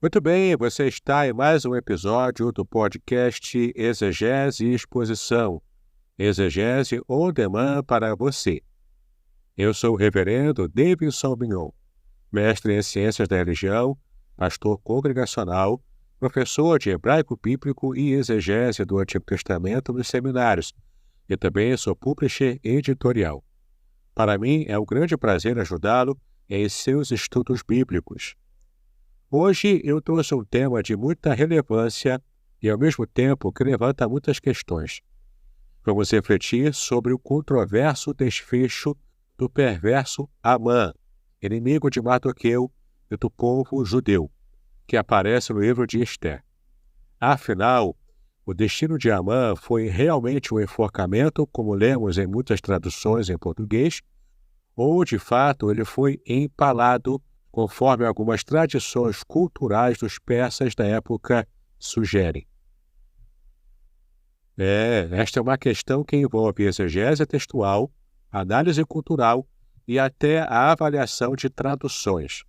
Muito bem, você está em mais um episódio do podcast Exegese e Exposição, Exegese on Demand para você. Eu sou o reverendo Davidson Mignon, mestre em Ciências da Religião, pastor congregacional, professor de hebraico bíblico e exegese do Antigo Testamento nos seminários, e também sou publisher editorial. Para mim é um grande prazer ajudá-lo em seus estudos bíblicos. Hoje eu trouxe um tema de muita relevância e, ao mesmo tempo, que levanta muitas questões. Vamos refletir sobre o controverso desfecho do perverso Amã, inimigo de Mardoqueu e do povo judeu, que aparece no livro de Ester. Afinal, o destino de Amã foi realmente um enforcamento, como lemos em muitas traduções em português, ou, de fato, ele foi empalado, conforme algumas tradições culturais dos persas da época sugerem. Esta é uma questão que envolve exegese textual, análise cultural e até a avaliação de traduções.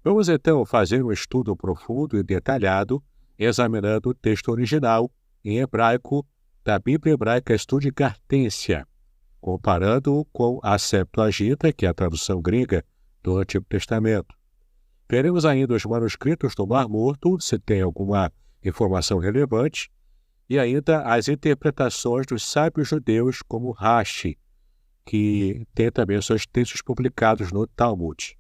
Vamos então fazer um estudo profundo e detalhado, examinando o texto original, em hebraico, da Bíblia Hebraica Studicartensia, comparando-o com a Septuaginta, que é a tradução grega do Antigo Testamento. Veremos ainda os manuscritos do Mar Morto, se tem alguma informação relevante, e ainda as interpretações dos sábios judeus como Rashi, que tem também seus textos publicados no Talmud.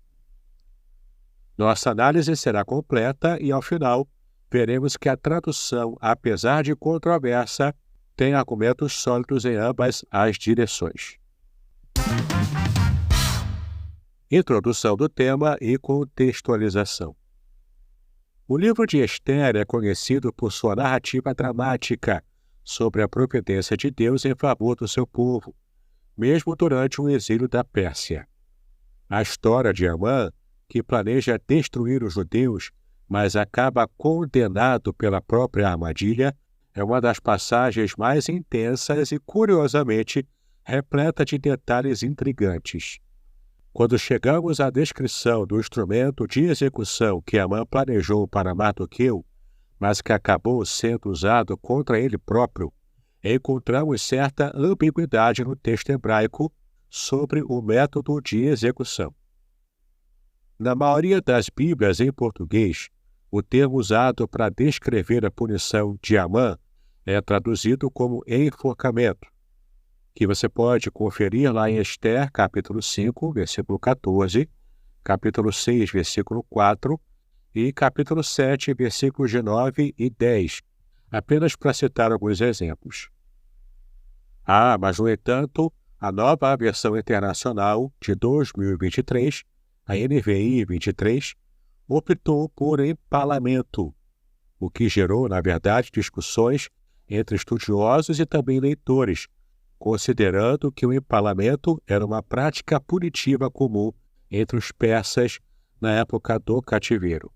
Nossa análise será completa e, ao final, veremos que a tradução, apesar de controversa, tem argumentos sólidos em ambas as direções. Introdução do tema e contextualização. O livro de Ester é conhecido por sua narrativa dramática sobre a providência de Deus em favor do seu povo, mesmo durante o exílio da Pérsia. A história de Amã, que planeja destruir os judeus, mas acaba condenado pela própria armadilha, é uma das passagens mais intensas e, curiosamente, repleta de detalhes intrigantes. Quando chegamos à descrição do instrumento de execução que Amã planejou para Mardoqueu, mas que acabou sendo usado contra ele próprio, encontramos certa ambiguidade no texto hebraico sobre o método de execução. Na maioria das Bíblias em português, o termo usado para descrever a punição de Amã é traduzido como enforcamento, que você pode conferir lá em Ester, capítulo 5, versículo 14, capítulo 6, versículo 4 e capítulo 7, versículos de 9 e 10, apenas para citar alguns exemplos. Mas, no entanto, a nova versão internacional de 2023, a NVI 23, optou por empalamento, o que gerou, na verdade, discussões entre estudiosos e também leitores, considerando que o empalamento era uma prática punitiva comum entre os persas na época do cativeiro.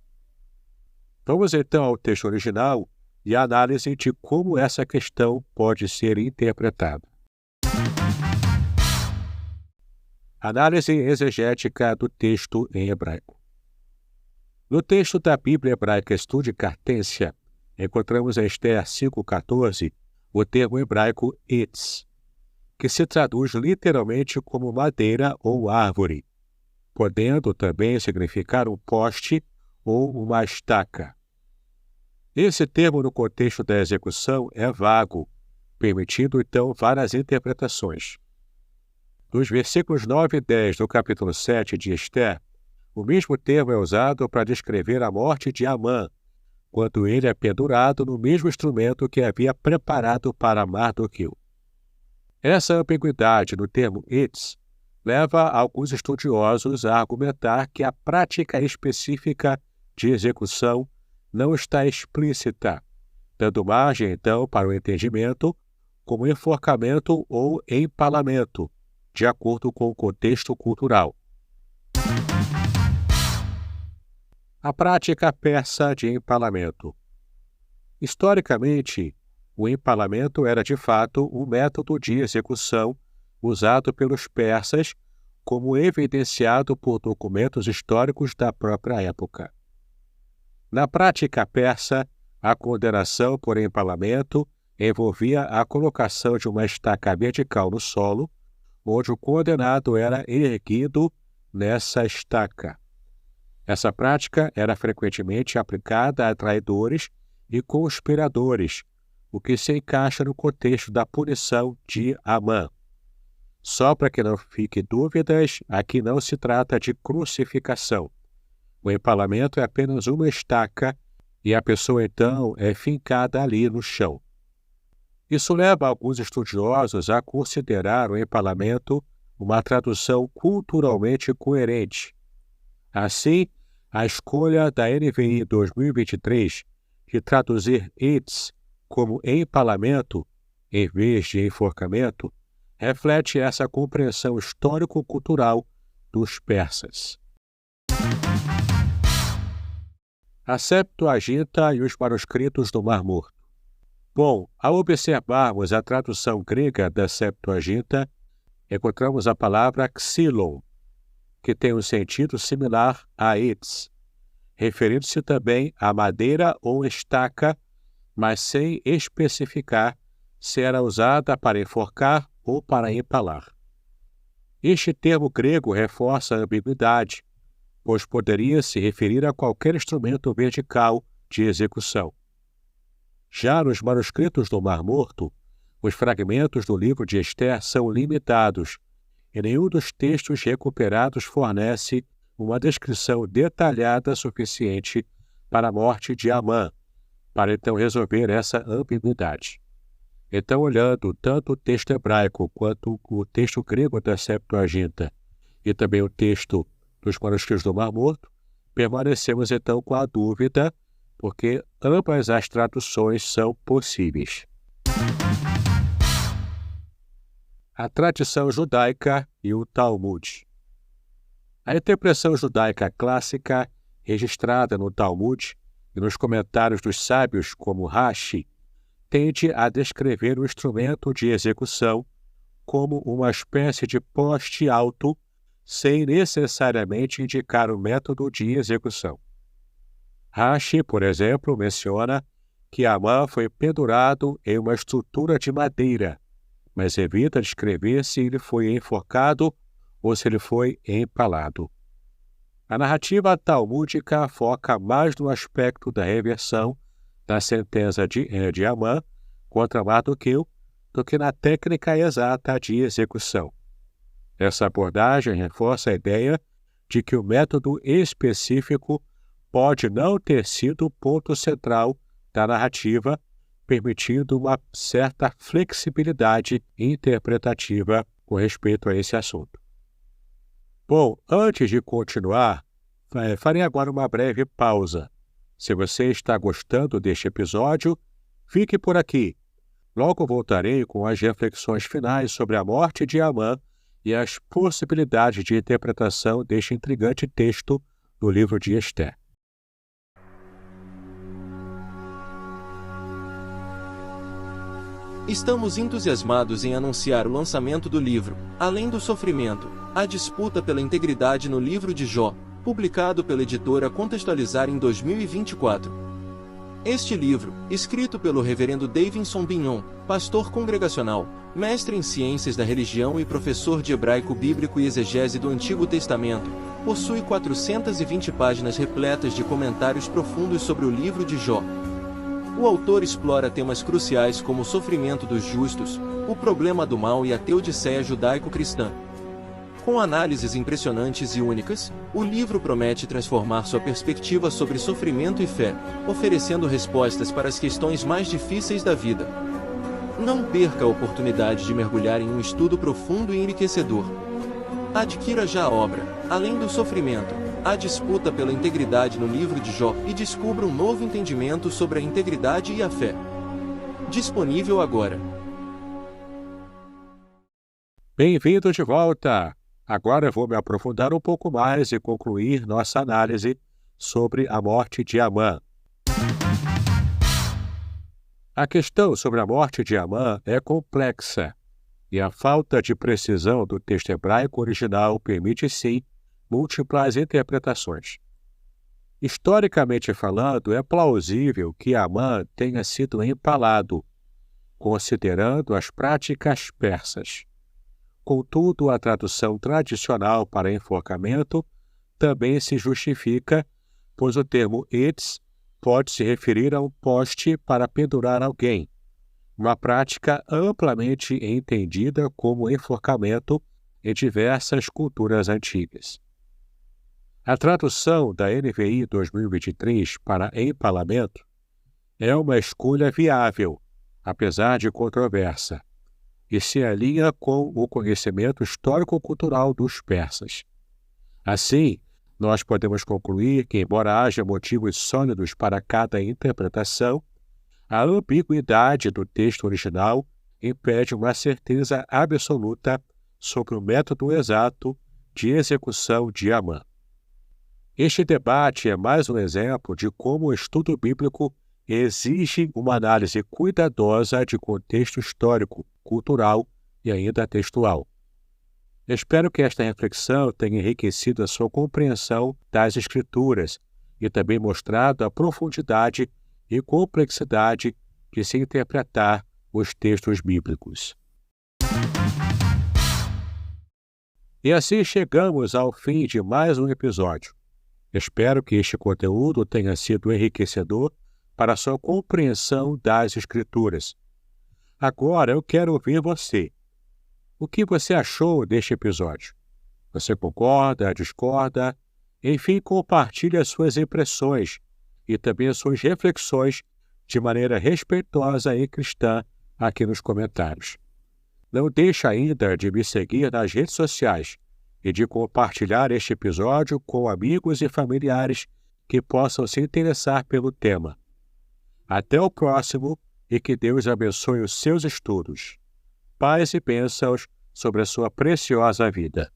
Vamos então ao texto original e à análise de como essa questão pode ser interpretada. Análise exegética do texto em hebraico. No texto da Bíblia Hebraica Studicartensia, encontramos em Ester 5,14 o termo hebraico etz, que se traduz literalmente como madeira ou árvore, podendo também significar um poste ou uma estaca. Esse termo no contexto da execução é vago, permitindo então várias interpretações. Nos versículos 9 e 10 do capítulo 7 de Ester, o mesmo termo é usado para descrever a morte de Amã, quando ele é pendurado no mesmo instrumento que havia preparado para Mardoqueu. Essa ambiguidade no termo etz leva alguns estudiosos a argumentar que a prática específica de execução não está explícita, dando margem, então, para o entendimento como enforcamento ou empalamento, de acordo com o contexto cultural. A prática persa de empalamento. Historicamente, o empalamento era de fato um método de execução usado pelos persas como evidenciado por documentos históricos da própria época. Na prática persa, a condenação por empalamento envolvia a colocação de uma estaca vertical no solo, onde o condenado era erguido nessa estaca. Essa prática era frequentemente aplicada a traidores e conspiradores, o que se encaixa no contexto da punição de Amã. Só para que não fique dúvidas, aqui não se trata de crucificação. O empalamento é apenas uma estaca e a pessoa então é fincada ali no chão. Isso leva alguns estudiosos a considerar o empalamento uma tradução culturalmente coerente. Assim, a escolha da NVI 2023 de traduzir ITS como empalamento, em vez de enforcamento, reflete essa compreensão histórico-cultural dos persas. A Septuaginta e os manuscritos do Mar Morto. Bom, ao observarmos a tradução grega da Septuaginta, encontramos a palavra xylon, que tem um sentido similar a ITS, referindo-se também a madeira ou estaca, mas sem especificar se era usada para enforcar ou para empalar. Este termo grego reforça a ambiguidade, pois poderia se referir a qualquer instrumento vertical de execução. Já nos manuscritos do Mar Morto, os fragmentos do livro de Ester são limitados, e nenhum dos textos recuperados fornece uma descrição detalhada suficiente para a morte de Amã, para então resolver essa ambiguidade. Então, olhando tanto o texto hebraico quanto o texto grego da Septuaginta e também o texto dos manuscritos do Mar Morto, permanecemos então com a dúvida, porque ambas as traduções são possíveis. A tradição judaica e o Talmud. A interpretação judaica clássica, registrada no Talmud e nos comentários dos sábios como Rashi, tende a descrever o instrumento de execução como uma espécie de poste alto, sem necessariamente indicar o método de execução. Rashi, por exemplo, menciona que Amã foi pendurado em uma estrutura de madeira, mas evita descrever se ele foi enforcado ou se ele foi empalado. A narrativa talmúdica foca mais no aspecto da reversão da sentença de Amã contra Mardoqueu do que na técnica exata de execução. Essa abordagem reforça a ideia de que o método específico pode não ter sido o ponto central da narrativa, permitindo uma certa flexibilidade interpretativa com respeito a esse assunto. Bom, antes de continuar, farei agora uma breve pausa. Se você está gostando deste episódio, fique por aqui. Logo voltarei com as reflexões finais sobre a morte de Amã e as possibilidades de interpretação deste intrigante texto do livro de Ester. Estamos entusiasmados em anunciar o lançamento do livro, Além do Sofrimento, a disputa pela integridade no livro de Jó, publicado pela editora Contextualizar em 2024. Este livro, escrito pelo reverendo Davidson Bignon, pastor congregacional, mestre em ciências da religião e professor de hebraico bíblico e exegese do Antigo Testamento, possui 420 páginas repletas de comentários profundos sobre o livro de Jó. O autor explora temas cruciais como o sofrimento dos justos, o problema do mal e a teodiceia judaico-cristã. Com análises impressionantes e únicas, o livro promete transformar sua perspectiva sobre sofrimento e fé, oferecendo respostas para as questões mais difíceis da vida. Não perca a oportunidade de mergulhar em um estudo profundo e enriquecedor. Adquira já a obra, Além do Sofrimento, a disputa pela integridade no livro de Jó e descubra um novo entendimento sobre a integridade e a fé. Disponível agora. Bem-vindo de volta! Agora eu vou me aprofundar um pouco mais e concluir nossa análise sobre a morte de Amã. A questão sobre a morte de Amã é complexa. e a falta de precisão do texto hebraico original permite, sim, múltiplas interpretações. Historicamente falando, é plausível que Amã tenha sido empalado, considerando as práticas persas. Contudo, a tradução tradicional para enforcamento também se justifica, pois o termo etz pode se referir a um poste para pendurar alguém, uma prática amplamente entendida como enforcamento em diversas culturas antigas. A tradução da NVI 2023 para empalamento é uma escolha viável, apesar de controversa, e se alinha com o conhecimento histórico-cultural dos persas. Assim, nós podemos concluir que, embora haja motivos sólidos para cada interpretação, a ambiguidade do texto original impede uma certeza absoluta sobre o método exato de execução de Amã. Este debate é mais um exemplo de como o estudo bíblico exige uma análise cuidadosa de contexto histórico, cultural e ainda textual. Espero que esta reflexão tenha enriquecido a sua compreensão das Escrituras e também mostrado a profundidade e complexidade de se interpretar os textos bíblicos. E assim chegamos ao fim de mais um episódio. Espero que este conteúdo tenha sido enriquecedor para a sua compreensão das Escrituras. Agora eu quero ouvir você. O que você achou deste episódio? Você concorda, discorda? Enfim, compartilhe as suas impressões e também as suas reflexões de maneira respeitosa e cristã aqui nos comentários. Não deixe ainda de me seguir nas redes sociais e de compartilhar este episódio com amigos e familiares que possam se interessar pelo tema. Até o próximo e que Deus abençoe os seus estudos. Paz e bênçãos sobre a sua preciosa vida.